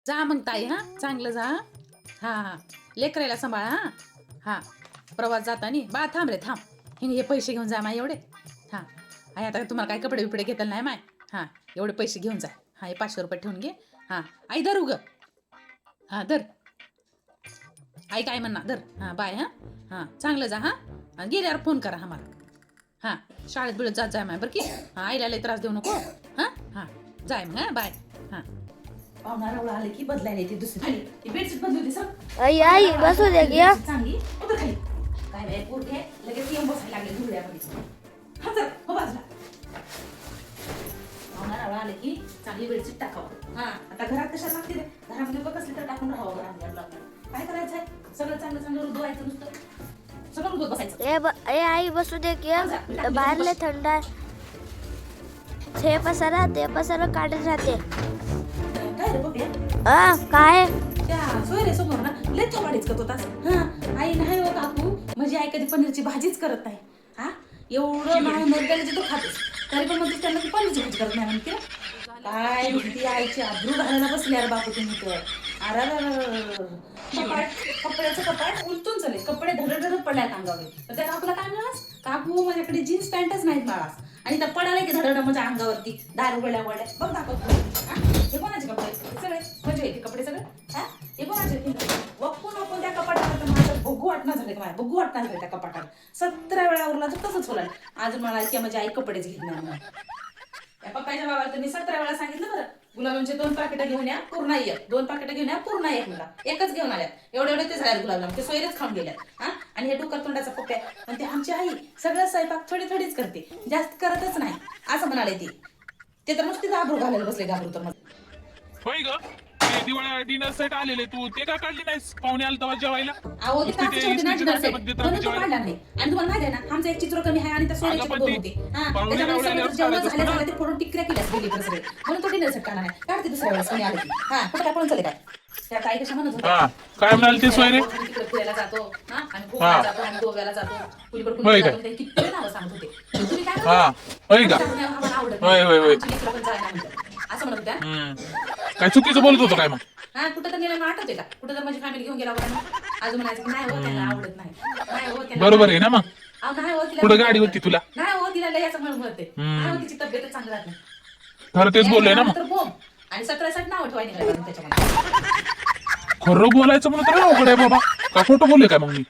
जा मग ताई, हा चांगलं जा. हा हा लेकरायला सांभाळा. हा हा प्रवास जातानी बा थांब रे थांब. हे पैसे घेऊन जा माय एवढे. हा आणि आता तुम्हाला काय कपडे बिपडे घेताल नाही माय. हा एवढे पैसे घेऊन जा. हा हे 500 रुपये ठेवून घे. हा आई धर उग. हा धर. आई काय म्हणणार धर. हा बाय. हा हा चांगलं जा. हा गेल्यावर फोन करा आम्हाला. हा शाळेत बिळत जात जाय माय बरं की. हा आईला लय त्रास देऊ नको. हा हा जाय मग. हा बाय. हा पाहुणा रवळा आले की बदलायला येते दुसरी खाली. ती बेडशीट बदलू सर. आई आई बसू दे की. चांगली उतर खाली. काय बाय पोरगे लगेच येऊन बसायला लागले धुळ्यामध्ये. हा चल हो बाजूला. पाहुणा रवळा आले की चांगली बेडशीट टाकावं. हा आता घरात कशाला लागते रे. घरामध्ये बघ कसली तर टाकून राहावं घरामध्ये आपलं. काय करायचंय सगळं चांगलं चांगलं रुजवायचं नुसतं. सगळं रुजवत बसायचं. ए आई बसू दे की. बाहेर लय थंड आहे. हे पसारा ते पसारा काढत राहते. काय रे बघ काय त्या सोयरे समोर ना लय थोबाडीच करत होतास. हा आई नाही हो काकू म्हणजे आई कधी पनीरची भाजीच करत नाही. हा एवढं नाही मरगेलं तर खातेस तरी पण म्हणजे त्यांना ती पनीरची भाजी करत नाही म्हणते. काय ती आईची आब्रू घालायला बसली अरे बापू तुम्ही तर. अरे कपड्याचं कपाट उलटून चालेल. कपडे धडधड पडल्यात अंगावर. तर त्या काकूला काय मिळास काकू माझ्याकडे जीन्स पॅन्टच नाहीत मिळास आणि त्या पडाले की धडधड माझ्या अंगावरती दारू गोळ्या गोळ्या बघ दाखवतो. हे कोणाचे कपडे सगळे म्हणजे हे कपडे सगळे. हा हे कोणाचे वपून त्या कपाटावर माझं बघू वाटणं झाले का बघू वाटणं झाले त्या कपाटावर. 17 वेळा उरला तर तसंच होणार. आज मला की माझी आई कपडेच घेत नाही म्हणून. त्या पप्पाच्या बाबाला तर मी 17 वेळा सांगितलं बरं गुलाबजामचे 2 पाकिटं घेऊन या पूर्ण एक 2 पाकिटं घेऊन या पूर्ण एक मला एकच घेऊन आल्यात एवढे ते झाल्यात गुलाबजाम ते सोयरेच खाऊन गेल्यात. हा आणि हे डुकर तोंडाचा पप्प्या पण ते आमची आई सगळं स्वयंपाक थोडीच करते जास्त करतच नाही असं म्हणाले ते तर नुसती घाबरू घालायला बसले घाबरू तर होय ग ते दिवाळी डिनर सेट आलेले तू ते का काढली नाहीस पाहुणे आले तेव्हा जेवायला. अहो ते नुसती ते काचेचे होते ना इस्त्रीच्या डिनर सेट डब्यामध्ये म्हणून तो जेवायला. काढला नाही. आणि तुम्हाला माहिती आहे ना आमचं एक चित्र कमी आहे आणि त्या सोयऱ्याचे अगं पण 2 ती होते. हा पाहुणे त्याच्यामुळे रावळ्याला सगळं जेवण काढत असतो ना. झालं ते फोडून टिकऱ्या केल्या गेली सगळे म्हणून तो डिनर सेट काढला नाही. काढते दुसऱ्या वेळेस कोणी आलं की. हा कुठं काय पळून चालले काय त्या ताई कशा म्हणत हा होत्या काय म्हणाल ते सोयरे. तिकडे फिरायला जातो हा आणि हा. गोव्याला जातो आणि गोव्याला जातो कुणीकडे होय कुणी काय? जातो ते किती नावं सांगत होते. तुम्ही काय हा म्हणता? होय का आम्हाला आवडत होय, होय, होय. आमची लेकरं पण जायला म्हणतात. असं म्हणत होत्या. काय चुकीचं बोलत होतो काय मग. हा कुठं तर नेलं आठवते का कुठं तर माझी फॅमिली घेऊन गेला होता आज म्हणायचं की नाही हो त्यांना आवडत नाही. नाही हो त्यांना बरोबर आहे ना मग. अहो, नाही हो तिला पुढे गाडी होती तुला. नाही हो तिला लय याचं म्हणून म्हणते नाही हो तिची तब्येतच चांगली राहत नाही. खरं तेच बोललोय ना मग. तर बोंब आणि 17 नाव ठेवायला निघाले त्याच्यामध्ये. खरं बोलायचं म्हणून तर अवघड आहे बाबा का खोटं बोलले काय मग मी.